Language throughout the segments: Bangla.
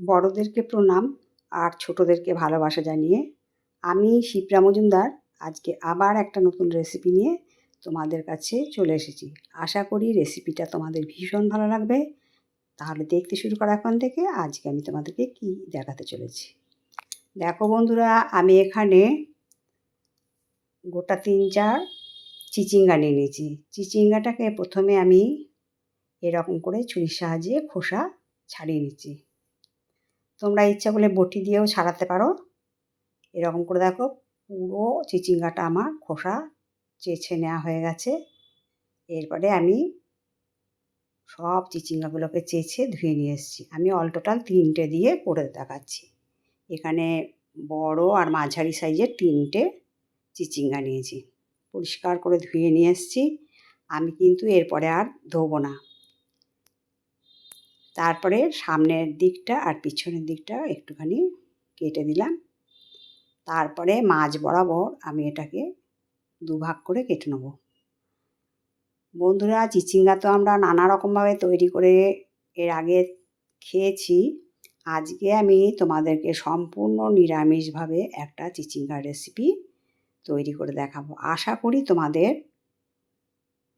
বড়দেরকে প্রণাম আর ছোটদেরকে ভালোবাসা জানিয়ে আমি শিপ্রা মজুমদার আজকে আবার একটা নতুন রেসিপি নিয়ে তোমাদের কাছে চলে এসেছি। আশা করি রেসিপিটা তোমাদের ভীষণ ভালো লাগবে। তাহলে দেখতে শুরু করা এখন থেকে আজকে আমি তোমাদেরকে কি দেখাতে চলেছি। দেখো বন্ধুরা, আমি এখানে গোটা 3-4 চিচিঙ্গা নিয়ে নিয়েছি। চিচিঙ্গাটাকে প্রথমে আমি এরকম করে ছুরির সাহায্যে খোসা ছাড়িয়ে নিচ্ছি। তোমরা ইচ্ছা করলে বটি দিয়েও ছাড়াতে পারো। এরকম করে দেখো পুরো চিচিঙ্গাটা আমার খোসা চেঁছে নেওয়া হয়ে গেছে। এরপরে আমি সব চিচিঙ্গাগুলোকে চেঁছে ধুয়ে নিয়ে এসেছি। আমি অল টোটাল 3টে দিয়ে করে দেখাচ্ছি। এখানে বড় আর মাঝারি সাইজের 3টে চিচিঙ্গা নিয়েছি, পরিষ্কার করে ধুয়ে নিয়ে এসেছি। আমি কিন্তু এরপরে আর ধোবো না। তারপরে সামনের দিকটা আর পিছনের দিকটা একটুখানি কেটে দিলাম। তারপরে মাঝ বরাবর আমি এটাকে দুভাগ করে কেটে নেব। বন্ধুরা, চিচিঙ্গা তো আমরা নানা রকমভাবে তৈরি করে এর আগে খেয়েছি। আজকে আমি তোমাদেরকে সম্পূর্ণ নিরামিষভাবে একটা চিচিঙ্গার রেসিপি তৈরি করে দেখাবো। আশা করি তোমাদের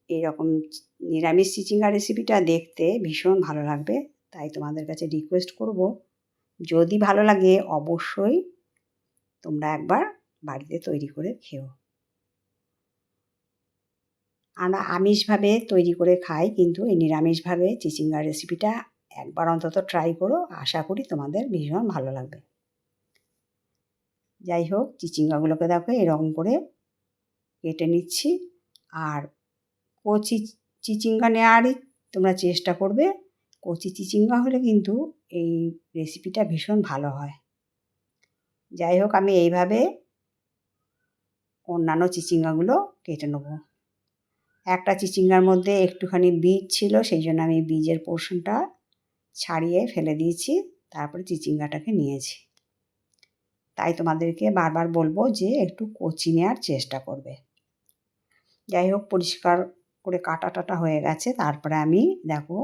এরকম নিরামিষ চিচিঙ্গা রেসিপিটা দেখতে ভীষণ ভালো লাগবে। তাই তোমাদের কাছে রিকোয়েস্ট করব, যদি ভালো লাগে অবশ্যই তোমরা একবার বাড়িতে তৈরি করে খেও। আমরা আমিষভাবে তৈরি করে খাই, কিন্তু এই নিরামিষভাবে চিচিঙ্গার রেসিপিটা একবার অন্তত ট্রাই করো। আশা করি তোমাদের ভীষণ ভালো লাগবে। যাই হোক, চিচিঙ্গাগুলোকে দেখো এরকম করে কেটে নিচ্ছি। আর কচি চিচিঙ্গা নেওয়ারই তোমরা চেষ্টা করবে। কচি চিচিঙ্গা হলে কিন্তু এই রেসিপিটা ভীষণ ভালো হয়। যাই হোক, আমি এইভাবে অন্যান্য চিচিঙ্গাগুলো কেটে নেব। একটা চিচিঙ্গার মধ্যে একটুখানি বীজ ছিল, সেই জন্য আমি বীজের পোর্শনটা ছাড়িয়ে ফেলে দিয়েছি। তারপরে চিচিঙ্গাটাকে নিয়েছি। তাই তোমাদেরকে বারবার বলবো যে একটু কচি নেওয়ার চেষ্টা করবে। যাই হোক, পরিষ্কার করে কাটা টাটা হয়ে গেছে। তারপরে আমি দেখো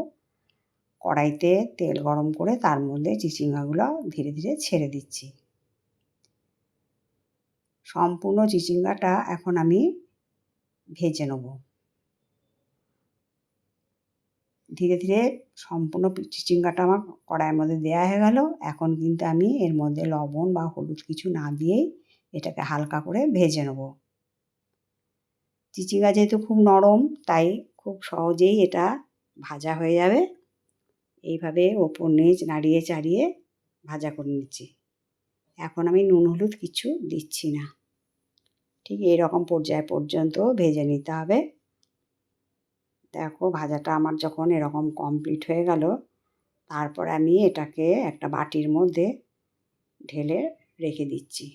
কড়াইতে তেল গরম করে তার মধ্যে চিচিঙ্গাগুলো ধীরে ধীরে ছেড়ে দিচ্ছি। সম্পূর্ণ চিচিঙ্গাটা এখন আমি ভেজে নেব। ধীরে ধীরে সম্পূর্ণ চিচিঙ্গাটা আমার কড়াইয়ের মধ্যে দেওয়া হয়ে গেল। এখন কিন্তু আমি এর মধ্যে লবণ বা হলুদ কিছু না দিয়েই এটাকে হালকা করে ভেজে নেব। চিচিঙ্গা যেহেতু খুব নরম, তাই খুব সহজেই এটা ভাজা হয়ে যাবে। এইভাবে ওপর নিচ নাড়িয়ে চাড়িয়ে ভাজা করে নিচ্ছি। এখন আমি নুন হলুদ কিছু দিচ্ছি না। ঠিক এইরকম পর্যায় পর্যন্ত ভেজে নিতে হবে। দেখো ভাজাটা আমার যখন এরকম কমপ্লিট হয়ে গেল, তারপর আমি এটাকে একটা বাটির মধ্যে ঢেলে রেখে দিচ্ছি।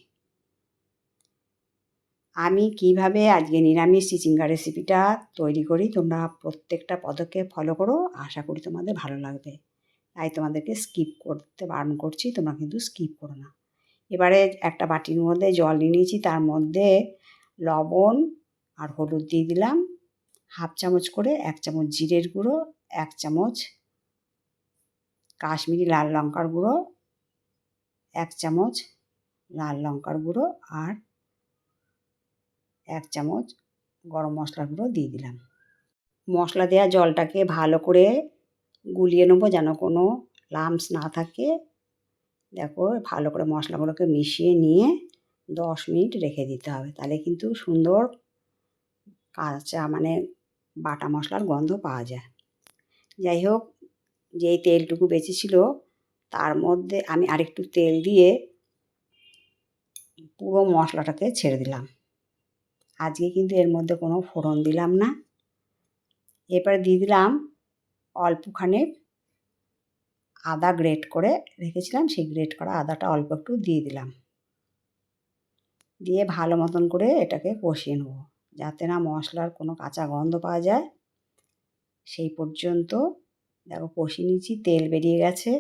আমি কিভাবে আজকে নিরামিষ চিচিঙ্গা রেসিপিটা তৈরি করি তোমরা প্রত্যেকটা পদক্ষেপ ফলো করো। আশা করি তোমাদের ভালো লাগবে। তাই তোমাদেরকে স্কিপ করতে বারণ করছি, তোমরা কিন্তু স্কিপ করো না। এবারে একটা বাটির মধ্যে জল নিয়ে নিয়েছি, তার মধ্যে লবণ আর হলুদ দিয়ে দিলাম 1/2 চামচ করে, 1 চামচ জিরের গুঁড়ো, 1 চামচ কাশ্মীরি লাল লঙ্কার গুঁড়ো, 1 চামচ লাল লঙ্কার গুঁড়ো আর 1 চামচ গরম মশলার গুঁড়ো দিয়ে দিলাম। মশলা দেওয়া জলটাকে ভালো করে গুলিয়ে নেবো যেন কোনো লাম্পস না থাকে। দেখো ভালো করে মশলাগুলোকে মিশিয়ে নিয়ে 10 মিনিট রেখে দিতে হবে। তাহলে কিন্তু সুন্দর কাঁচা বাটা মশলার গন্ধ পাওয়া যায়। যাই হোক, যেই তেলটুকু বেঁচেছিল তার মধ্যে আমি আরেকটু তেল দিয়ে পুরো মশলাটাকে ছেড়ে দিলাম। আজকে কিন্তু এর মধ্যে কোনো ফোড়ন দিলাম না। এরপরে দিয়ে দিলাম অল্পখানি আদা গ্রেট করে রেখেছিলাম, সেই গ্রেট করা আদাটা অল্প একটু দিয়ে দিলাম। দিয়ে ভালো মতন করে এটাকে কষিয়ে নেব, যাতে না মশলার কোনো কাঁচা গন্ধ পাওয়া যায়। সেই পর্যন্ত দেখো কষিয়ে নিচ্ছি, তেল বেরিয়ে গেছে।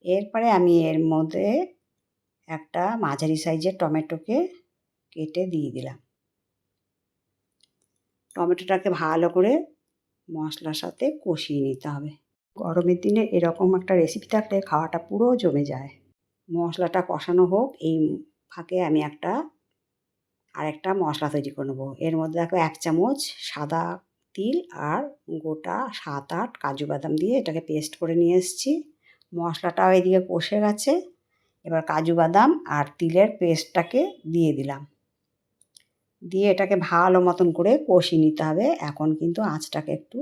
এরপরে আমি এর মধ্যে একটা মাঝারি সাইজের টমেটোকে কেটে দিয়ে দিলাম। টমেটোটাকে ভালো করে মশলার সাথে কষিয়ে নিতে হবে। গরমের দিনে এরকম একটা রেসিপি থাকলে খাওয়াটা পুরো জমে যায়। মশলাটা কষানো হোক, এই ফাঁকে আমি আরেকটা মশলা তৈরি করে নেবো। এর মধ্যে দেখো 1 চামচ সাদা তিল আর গোটা 7-8 কাজু বাদাম দিয়ে এটাকে পেস্ট করে নিয়ে এসেছি। মশলাটাও এদিকে কষে গেছে। এবার কাজু বাদাম আর তিলের পেস্টটাকে দিয়ে দিলাম। দিয়ে এটাকে ভালো মতন করে কষিয়ে নিতে হবে। এখন কিন্তু আঁচটাকে একটু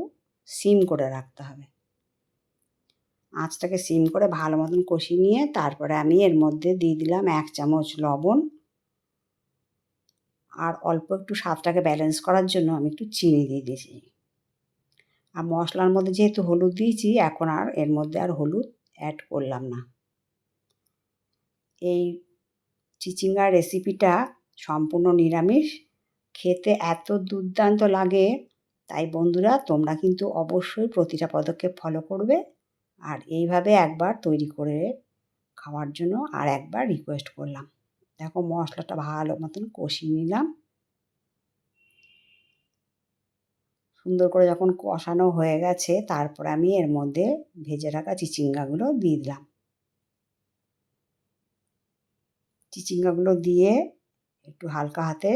সিম করে রাখতে হবে। আঁচটাকে সিম করে ভালো মতন কষিয়ে নিয়ে তারপরে আমি এর মধ্যে দিয়ে দিলাম 1 চামচ লবণ, আর অল্প একটু স্বাদটাকে ব্যালেন্স করার জন্য আমি একটু চিনি দিয়ে দিয়েছি। আর মশলার মধ্যে যেহেতু হলুদ দিয়েছি, এখন আর এর মধ্যে আর হলুদ অ্যাড করলাম না। এই চিচিঙ্গার রেসিপিটা সম্পূর্ণ নিরামিষ, খেতে এত দুর্দান্ত লাগে। তাই বন্ধুরা, তোমরা কিন্তু অবশ্যই প্রতিটা পদক্ষেপ ফলো করবে আর এইভাবে একবার তৈরি করে খাওয়ার জন্য আর একবার রিকোয়েস্ট করলাম। দেখো মশলাটা ভালো মতন কষিয়ে নিলাম। সুন্দর করে যখন কষানো হয়ে গেছে, তারপর আমি এর মধ্যে ভেজে রাখা চিচিঙ্গাগুলো দিয়ে দিলাম। চিচিঙ্গাগুলো দিয়ে একটু হালকা হাতে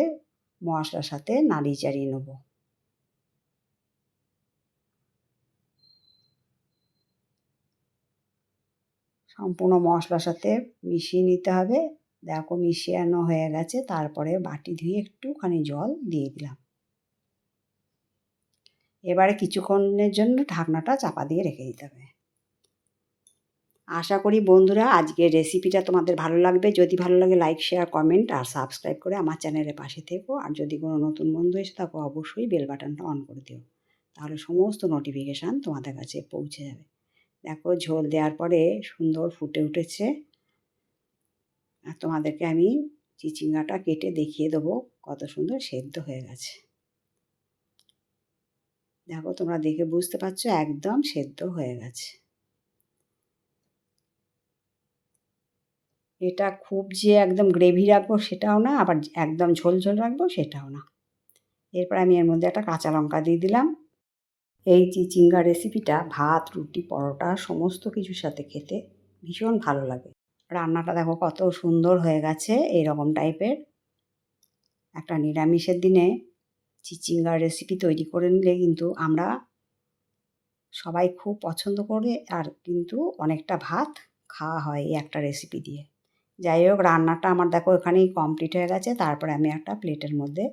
মশলার সাথে নাড়িয়ে চাড়িয়ে নেব। সম্পূর্ণ মশলার সাথে মিশিয়ে নিতে হবে। দেখো মিশিয়ানো হয়ে গেছে, তারপরে বাটি ধুয়ে একটুখানি জল দিয়ে দিলাম। এবারে কিছুক্ষণের জন্য ঢাকনাটা চাপা দিয়ে রেখে দিতে হবে। আশা করি বন্ধুরা আজকের রেসিপিটা তোমাদের ভালো লাগবে। যদি ভালো লাগে লাইক, শেয়ার, কমেন্ট আর সাবস্ক্রাইব করে আমার চ্যানেলের পাশে থেকো। আর যদি কোনো নতুন বন্ধু এসে থাকো, অবশ্যই বেল বাটনটা অন করে দিও, তাহলে সমস্ত নোটিফিকেশান তোমাদের কাছে পৌঁছে যাবে। দেখো ঝোল দেওয়ার পরে সুন্দর ফুটে উঠেছে। আর তোমাদেরকে আমি চিচিঙ্গাটা কেটে দেখিয়ে দেবো কত সুন্দর সেদ্ধ হয়ে গেছে। দেখো তোমরা দেখে বুঝতে পারছো একদম সেদ্ধ হয়ে গেছে। এটা খুব যে একদম গ্রেভি রাখবো সেটাও না, আবার একদম ঝোল ঝোল রাখবো সেটাও না। এরপর আমি এর মধ্যে একটা কাঁচা লঙ্কা দিয়ে দিলাম। এই চিচিঙ্গা রেসিপিটা ভাত, রুটি, পরোটা সমস্ত কিছুর সাথে খেতে ভীষণ ভালো লাগে। রান্নাটা দেখো কত সুন্দর হয়ে গেছে। এইরকম টাইপের একটা নিরামিষের দিনে চিচিঙ্গার রেসিপি তৈরি করে নিলে কিন্তু আমরা সবাই খুব পছন্দ করে, আর কিন্তু অনেকটা ভাত খাওয়া হয় এই একটা রেসিপি দিয়ে। যাই হোক, রান্নাটা আমার দেখো এখানেই কমপ্লিট হয়ে গেছে। তারপরে আমি একটা প্লেটের মধ্যে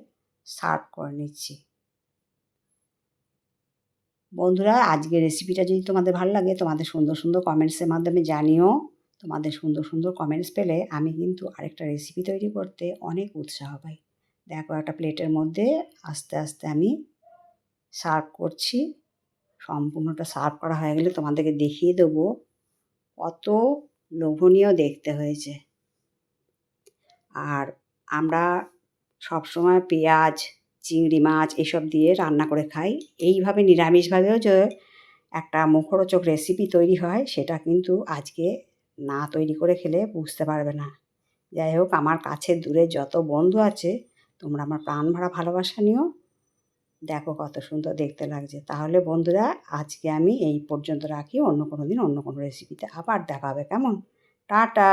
সার্ভ করে নিচ্ছি। বন্ধুরা, আজকের রেসিপিটা যদি তোমাদের ভালো লাগে, তোমাদের সুন্দর সুন্দর কমেন্টসের মাধ্যমে জানিও। তোমাদের সুন্দর সুন্দর কমেন্টস পেলে আমি কিন্তু আরেকটা রেসিপি তৈরি করতে অনেক উৎসাহ পাই। দেখো একটা প্লেটের মধ্যে আস্তে আস্তে আমি সার্ভ করছি। সম্পূর্ণটা সার্ভ করা হয়ে গেলে তোমাদেরকে দেখিয়ে দেবো কত লোভনীয় দেখতে হয়েছে। আর আমরা সবসময় পেঁয়াজ, চিংড়ি মাছ এসব দিয়ে রান্না করে খাই। এইভাবে নিরামিষভাবেও যে একটা মুখরোচক রেসিপি তৈরি হয়, সেটা কিন্তু আজকে না তৈরি করে খেলে বুঝতে পারবে না। যাই হোক, আমার কাছের দূরে যত বন্ধু আছে, তোমরা আমার প্রাণ ভরা ভালোবাসা নিও। দেখো কত সুন্দর দেখতে লাগছে। তাহলে বন্ধুরা, আজকে আমি এই পর্যন্ত রাখি। অন্য কোনো দিন অন্য কোনো রেসিপিতে আবার দেখা হবে, কেমন? টাটা।